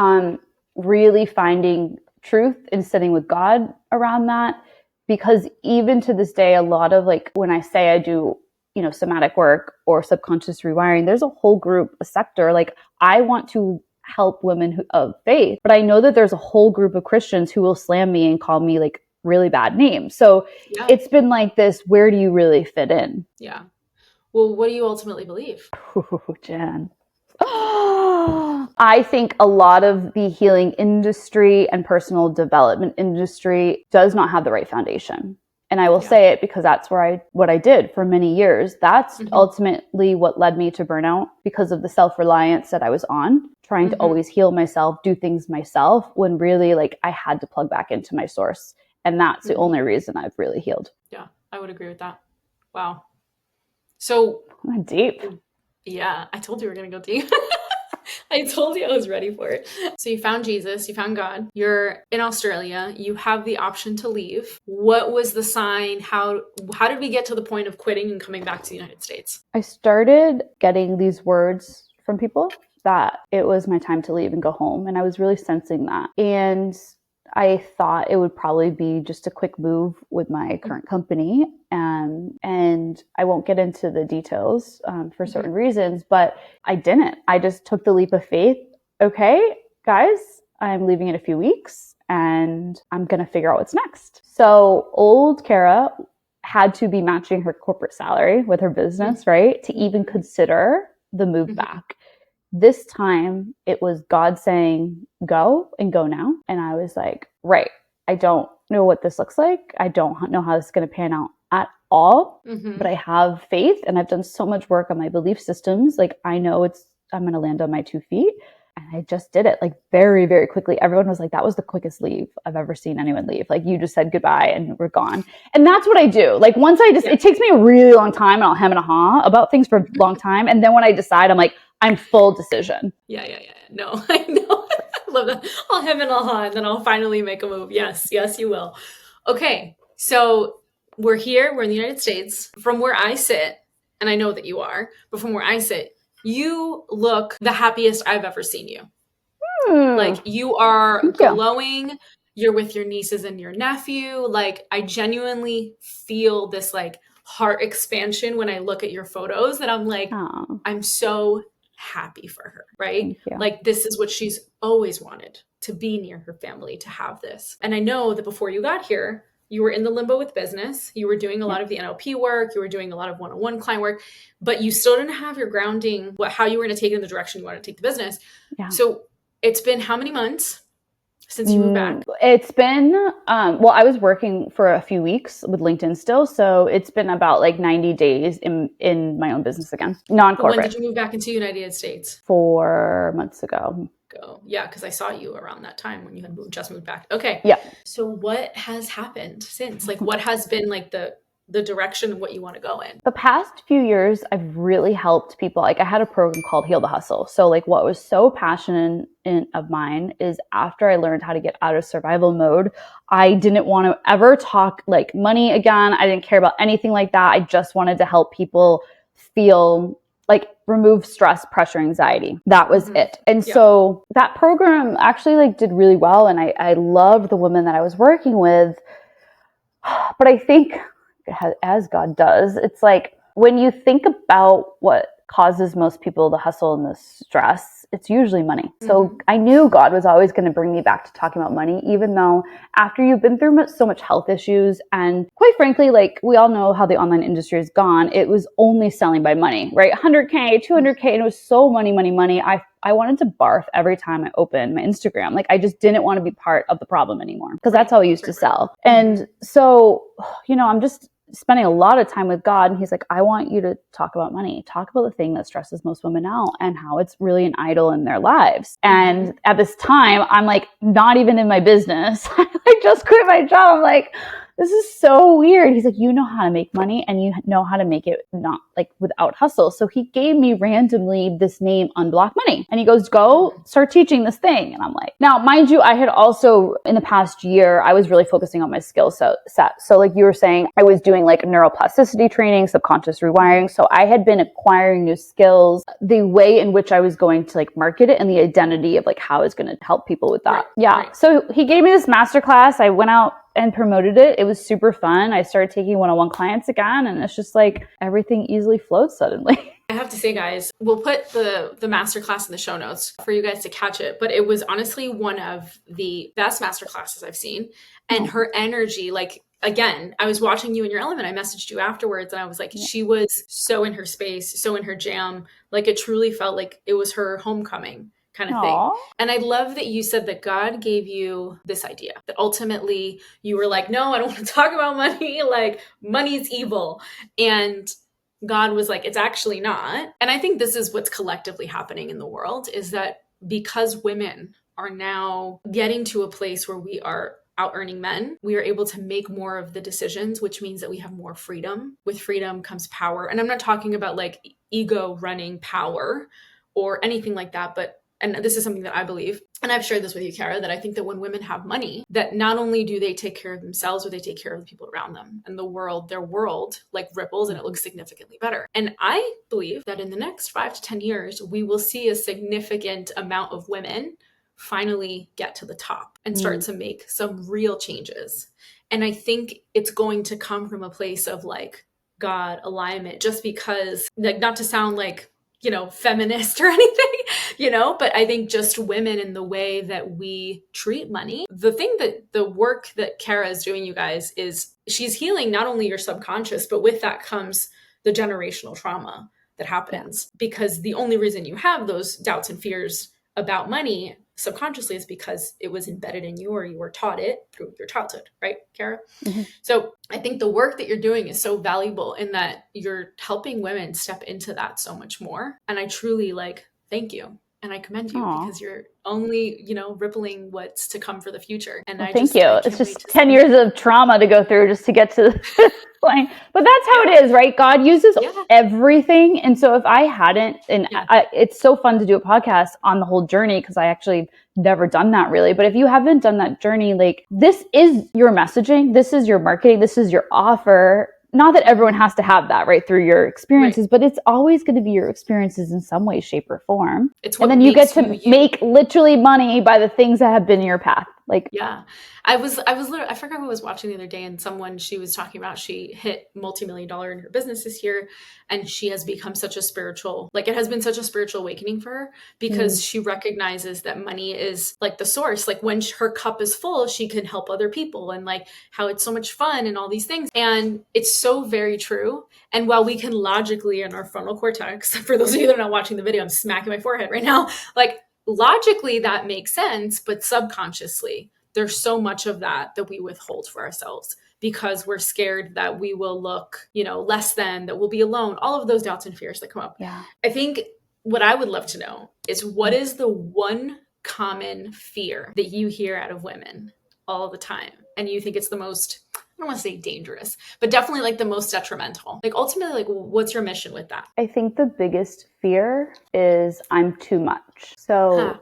Really finding truth and sitting with God around that, because even to this day, a lot of like when I say I do, you know, somatic work or subconscious rewiring, there's a whole group, a sector. Like I want to help women of faith, but I know that there's a whole group of Christians who will slam me and call me like really bad names. So it's been like this, where do you really fit in? Yeah. Well, what do you ultimately believe? Ooh, Jen. I think a lot of the healing industry and personal development industry does not have the right foundation. And I will say it because that's what I did for many years. That's ultimately what led me to burnout, because of the self-reliance that I was on, trying to always heal myself, do things myself, when really like I had to plug back into my source. And that's the only reason I've really healed. Yeah, I would agree with that. Wow. So deep. Yeah, I told you we were going to go deep. I told you I was ready for it. So you found Jesus, you found God, you're in Australia, you have the option to leave. What was the sign? How did we get to the point of quitting and coming back to the United States? I started getting these words from people that it was my time to leave and go home. And I was really sensing that. And I thought it would probably be just a quick move with my current company. And I won't get into the details for certain reasons, but I didn't. I just took the leap of faith. Okay, guys, I'm leaving in a few weeks and I'm going to figure out what's next. So old Cara had to be matching her corporate salary with her business, right? To even consider the move back. This time it was God saying, go and go now. And I was like, right, I don't know what this looks like. I don't know how this is going to pan out at all, but I have faith and I've done so much work on my belief systems. Like I know I'm going to land on my 2 feet. And I just did it like very, very quickly. Everyone was like, that was the quickest leave I've ever seen anyone leave. Like you just said goodbye and we're gone. And that's what I do. Like once it takes me a really long time and I'll hem and haw about things for a long time. And then when I decide, I'm like, I'm full decision. Yeah. No, I know. I love that. I'll hem and I'll haw and then I'll finally make a move. Yes, you will. Okay. So we're here. We're in the United States. From where I sit, and I know that you are, but from where I sit, you look the happiest I've ever seen you. Like you are glowing. you're with your nieces and your nephew. Like, I genuinely feel this like heart expansion when I look at your photos, that I'm like, Oh, I'm so happy for her, right? thank you. Like, this is what she's always wanted, to be near her family, to have this. And I know that before you got here, you were in the limbo with business. You were doing a lot of the NLP work. You were doing a lot of one-on-one client work, but you still didn't have your grounding, how you were going to take it in the direction you wanted to take the business. Yeah. So it's been how many months since you moved back? It's been, well, I was working for a few weeks with LinkedIn still. So it's been about like 90 days in my own business again, non-corporate. When did you move back into the United States? 4 months ago. Yeah, because I saw you around that time when you had just moved back. Okay. Yeah. So what has happened since? Like, what has been like the direction of what you want to go in? The past few years, I've really helped people. Like, I had a program called Heal the Hustle. So like, what was so passionate of mine is, after I learned how to get out of survival mode, I didn't want to ever talk like money again. I didn't care about anything like that. I just wanted to help people feel like remove stress, pressure, anxiety. That was it. And so that program actually like did really well. And I loved the women that I was working with. But I think, as God does, it's like, when you think about what causes most people the hustle and the stress, it's usually money. So I knew God was always going to bring me back to talking about money, even though after you've been through so much health issues, and quite frankly, like, we all know how the online industry has gone, it was only selling by money, right? 100K, 200K, and it was so money. I wanted to barf every time I opened my Instagram. Like, I just didn't want to be part of the problem anymore, because that's how I used to sell. And so, I'm just spending a lot of time with God, and he's like, I want you to talk about money, talk about the thing that stresses most women out and how it's really an idol in their lives. And at this time, I'm like, not even in my business. I just quit my job. I'm like, this is so weird. He's like, you know how to make money, and you know how to make it not like without hustle. So he gave me randomly this name, Unblock Money. And he goes, go start teaching this thing. And I'm like, now, mind you, I had also, in the past year, I was really focusing on my skill set. So like you were saying, I was doing like neuroplasticity training, subconscious rewiring. So I had been acquiring new skills, the way in which I was going to like market it, and the identity of like how I was going to help people with that. Right. So he gave me this masterclass. I went out and promoted it. It was super fun. I started taking one-on-one clients again, and it's just like everything easily flowed suddenly. I have to say, guys, we'll put the masterclass in the show notes for you guys to catch it. But it was honestly one of the best masterclasses I've seen. And her energy, like, again, I was watching you in your element. I messaged you afterwards, and I was like, she was so in her space, so in her jam. Like, it truly felt like it was her homecoming kind of thing. And I love that you said that God gave you this idea, that ultimately you were like, no, I don't want to talk about money. Like, money's evil. And God was like, it's actually not. And I think this is what's collectively happening in the world, is that because women are now getting to a place where we are out earning men, we are able to make more of the decisions, which means that we have more freedom. With freedom comes power. And I'm not talking about like ego running power or anything like that, but and this is something that I believe, and I've shared this with you, Cara, that I think that when women have money, that not only do they take care of themselves, but they take care of the people around them, and their world like ripples, and it looks significantly better. And I believe that in the next 5 to 10 years, we will see a significant amount of women finally get to the top and start to make some real changes. And I think it's going to come from a place of like God alignment, just because, like, not to sound like, feminist or anything, but I think just women in the way that we treat money. The work that Cara is doing, you guys, is she's healing not only your subconscious, but with that comes the generational trauma that happens. Because the only reason you have those doubts and fears about money subconsciously is because it was embedded in you, or you were taught it through your childhood, right, Cara? So I think the work that you're doing is so valuable in that you're helping women step into that so much more. And I truly thank you. And I commend you because you're only, rippling what's to come for the future. And thank you. It's just 10 years of trauma to go through just to get to this point. But that's how it is, right? God uses everything. And so if I hadn't, it's so fun to do a podcast on the whole journey, because I actually never done that really. But if you haven't done that journey, like, this is your messaging, this is your marketing, this is your offer not that everyone has to have that right through your experiences, but it's always going to be your experiences in some way, shape, or form. It's what and then you get to make literally money by the things that have been in your path. Like, yeah, I literally, I forgot who I was watching the other day, and she was talking about, she hit multi-million-dollar in her business this year, and she has become such a spiritual, like, it has been such a spiritual awakening for her, because she recognizes that money is like the source. Like, when her cup is full, she can help other people, and like how it's so much fun and all these things. And it's so very true. And while we can logically, in our frontal cortex, for those of you that are not watching the video, I'm smacking my forehead right now, like, logically that makes sense, but subconsciously there's so much of that we withhold for ourselves, because we're scared that we will look, less than, that we'll be alone, all of those doubts and fears that come up. Yeah. I think what I would love to know is, what is the one common fear that you hear out of women all the time, and you think it's the most, I don't want to say dangerous, but definitely like the most detrimental? Like, ultimately, like, what's your mission with that? I think the biggest fear is I'm too much. So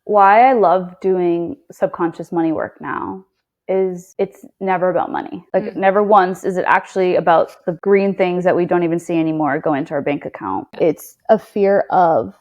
why I love doing subconscious money work now is it's never about money. Like, never once is it actually about the green things that we don't even see anymore go into our bank account. It's a fear of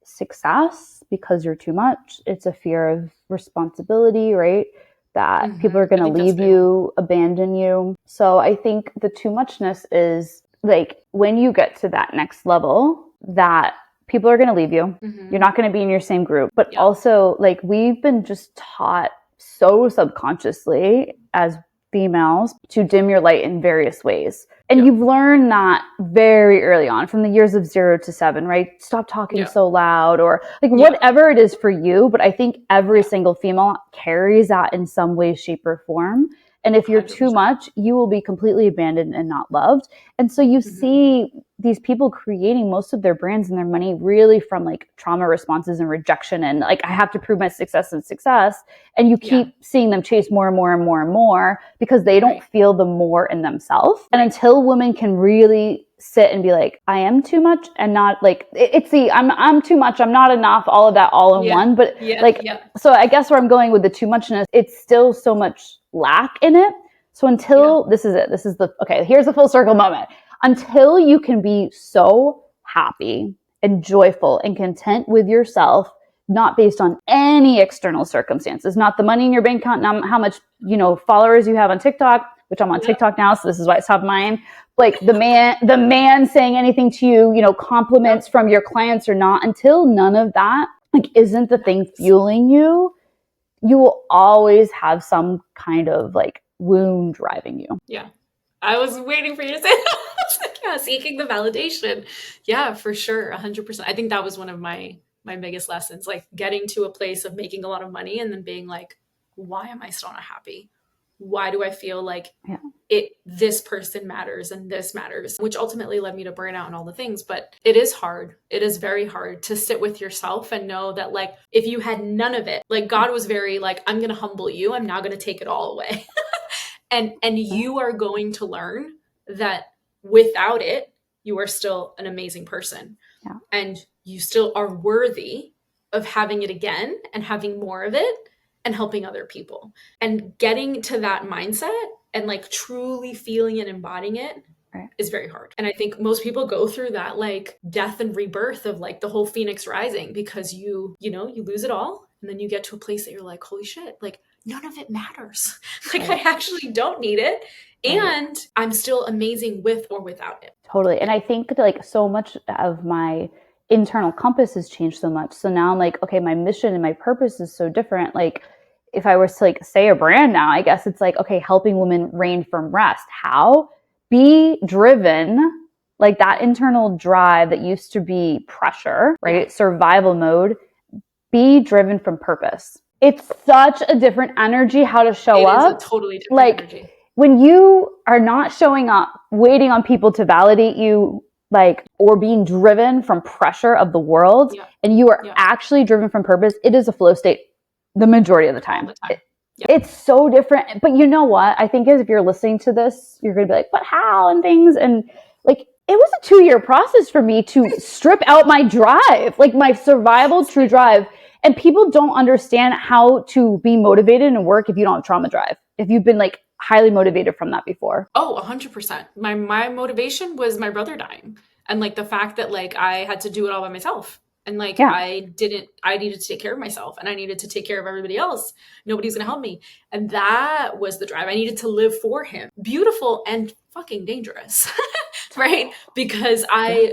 success because you're too much. It's a fear of responsibility, right? That people are going to leave you, abandon you. So I think the too muchness is like, when you get to that next level, that people are going to leave you. You're not going to be in your same group. But also, like, we've been just taught so subconsciously as females to dim your light in various ways. And you've learned that very early on, from the years of 0 to 7, right? Stop talking so loud, or like whatever it is for you. But I think every single female carries that in some way, shape, or form. And if you're 100%. Too much, you will be completely abandoned and not loved. And so you see these people creating most of their brands and their money really from like trauma responses and rejection, and like, I have to prove my success. And you keep seeing them chase more and more and more and more, because they don't feel the more in themselves. And until women can really sit and be like, I am too much, and not like, it's the I'm too much, I'm not enough, all of that all in one. But so I guess where I'm going with the too muchness, it's still so much lack in it. So until this is here's the full circle moment. Until you can be so happy and joyful and content with yourself, not based on any external circumstances, not the money in your bank account, not how much, followers you have on TikTok, which I'm on TikTok now, so this is why it's top of mind. Like the man saying anything to you, compliments from your clients or not, until none of that like isn't the thing fueling you, you will always have some kind of like wound driving you. Yeah. I was waiting for you to say that. Seeking the validation. Yeah, for sure. 100%. I think that was one of my biggest lessons, like getting to a place of making a lot of money and then being like, why am I still not happy? Why do I feel like this person matters and this matters, which ultimately led me to burnout and all the things. But it is hard. It is very hard to sit with yourself and know that, like, if you had none of it, like, God was very like, I'm going to humble you. I'm not going to take it all away. and you are going to learn that without it, you are still an amazing person. Yeah. And you still are worthy of having it again and having more of it and helping other people. And getting to that mindset and like truly feeling and embodying it is very hard. And I think most people go through that like death and rebirth of like the whole Phoenix rising, because you lose it all. And then you get to a place that you're like, holy shit, like none of it matters. Like I actually don't need it. And I'm still amazing with or without it. Totally. And I think like so much of my internal compass has changed so much. So now I'm like, okay, my mission and my purpose is so different. Like if I was to like say a brand now, I guess it's like, okay, helping women reign from rest. How? Be driven, like that internal drive that used to be pressure, right? Survival mode. Be driven from purpose. It's such a different energy how to show up. It is a totally different energy. When you are not showing up, waiting on people to validate you, like, or being driven from pressure of the world, and you are actually driven from purpose, it is a flow state the majority of the time. It's so different. But you know what? I think if you're listening to this, you're going to be like, but how and things. And like, it was a 2-year process for me to strip out my drive, like my survival true drive. And people don't understand how to be motivated and work if you don't have trauma drive. If you've been like highly motivated from that before. Oh, 100%. My motivation was my brother dying. And like the fact that like I had to do it all by myself. And like Yeah. I needed to take care of myself and I needed to take care of everybody else. Nobody's going to help me. And that was the drive. I needed to live for him. Beautiful and fucking dangerous. Right? Because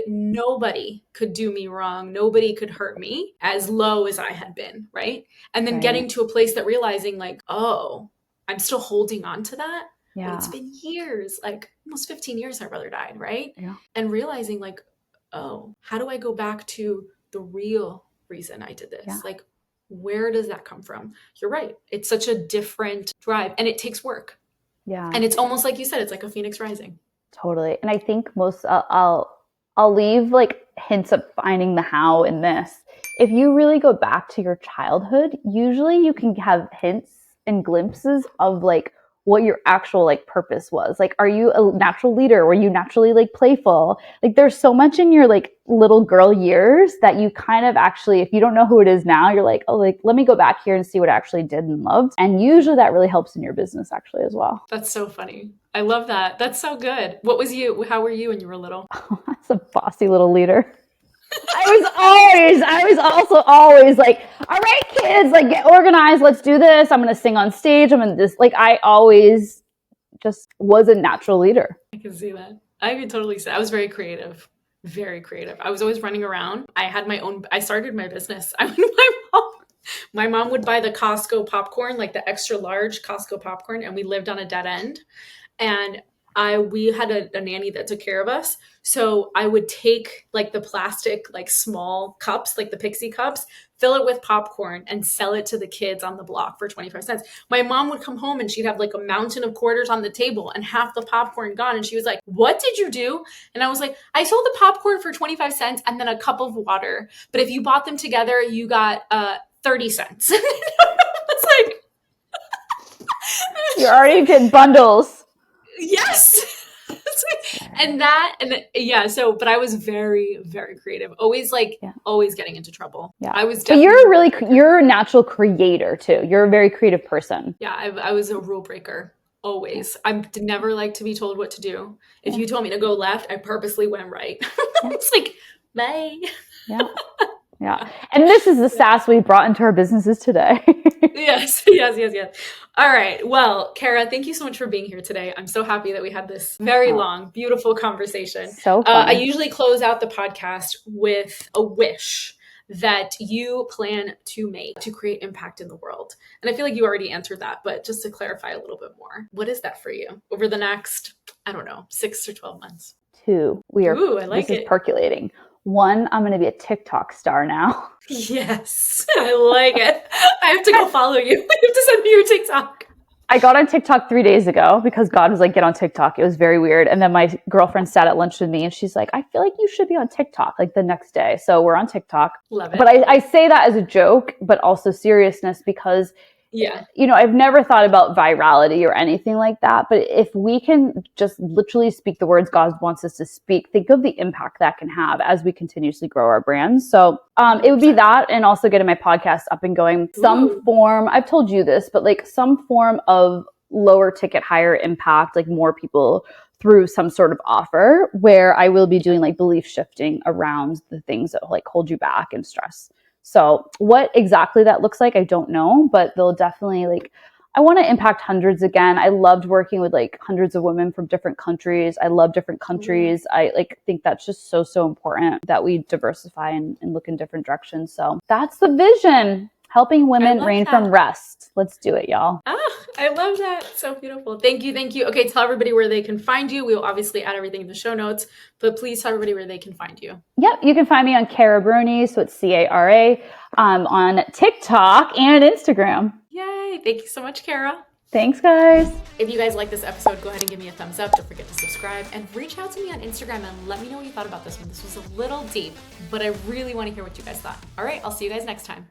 nobody could do me wrong. Nobody could hurt me as low as I had been. Right. And then getting to a place that realizing like, oh, I'm still holding on to that. Yeah. But it's been years, like almost 15 years my brother died, right? Yeah. And realizing like, oh, how do I go back to the real reason I did this? Yeah. Like, where does that come from? You're right. It's such a different drive and it takes work. Yeah. And it's almost like you said, it's like a phoenix rising. Totally. And I think I'll leave like hints of finding the how in this. If you really go back to your childhood, usually you can have hints and glimpses of like what your actual like purpose was. Like, are you a natural leader? Were you naturally like playful? Like there's so much in your like little girl years that you kind of actually, if you don't know who it is now, you're like, oh, like, let me go back here and see what I actually did and loved. And usually that really helps in your business actually as well. That's so funny. I love that. That's so good. How were you when you were little? Oh, that's a bossy little leader. I was also always like, all right, kids, like get organized. Let's do this. I'm going to sing on stage. I'm going to like, I always just was a natural leader. I can see that. I can totally see. I was very creative. Very creative. I was always running around. I started my business. My mom would buy the Costco popcorn, like the extra large Costco popcorn. And we lived on a dead end. And we had a nanny that took care of us. So I would take like the plastic, like small cups, like the Pixie cups, fill it with popcorn and sell it to the kids on the block for 25 cents. My mom would come home and she'd have like a mountain of quarters on the table and half the popcorn gone. And she was like, what did you do? And I was like, I sold the popcorn for 25 cents and then a cup of water. But if you bought them together, you got 30 cents. It's like, you already did bundles. Yes. But I was very, very creative. Always always getting into trouble. Yeah. But you're a natural creator too. You're a very creative person. Yeah. I was a rule breaker. Always. I never like to be told what to do. If you told me to go left, I purposely went right. It's like, bye. Yeah. Yeah. And this is the sass we brought into our businesses today. Yes. All right. Well, Cara, thank you so much for being here today. I'm so happy that we had this very long, beautiful conversation. So fun. I usually close out the podcast with a wish that you plan to make to create impact in the world. And I feel like you already answered that, but just to clarify a little bit more, what is that for you over the next, 6 or 12 months? 2. I like this it. is percolating. 1, I'm going to be a TikTok star now. Yes, I like it. I have to go follow you. You have to send me your TikTok. I got on TikTok 3 days ago because God was like, get on TikTok. It was very weird. And then my girlfriend sat at lunch with me and she's like, I feel like you should be on TikTok like the next day. So we're on TikTok. Love it. But I say that as a joke, but also seriousness because I've never thought about virality or anything like that. But if we can just literally speak the words God wants us to speak, think of the impact that can have as we continuously grow our brands. So it would be that, and also getting my podcast up and going. Some form, I've told you this, but like some form of lower ticket, higher impact, like more people through some sort of offer where I will be doing like belief shifting around the things that like hold you back and stress. So what exactly that looks like, I don't know, but they'll definitely I want to impact hundreds again. I loved working with like hundreds of women from different countries. I love different countries. I think that's just so important that we diversify and look in different directions. So that's the vision. Helping women reign from rest. Let's do it, y'all. I love that. So beautiful. Thank you. Okay, tell everybody where they can find you. We will obviously add everything in the show notes, but please tell everybody where they can find you. Yep, you can find me on Cara Barone, so it's Cara, on TikTok and Instagram. Yay. Thank you so much, Cara. Thanks, guys. If you guys like this episode, go ahead and give me a thumbs up. Don't forget to subscribe and reach out to me on Instagram and let me know what you thought about this one. This was a little deep, but I really want to hear what you guys thought. All right, I'll see you guys next time.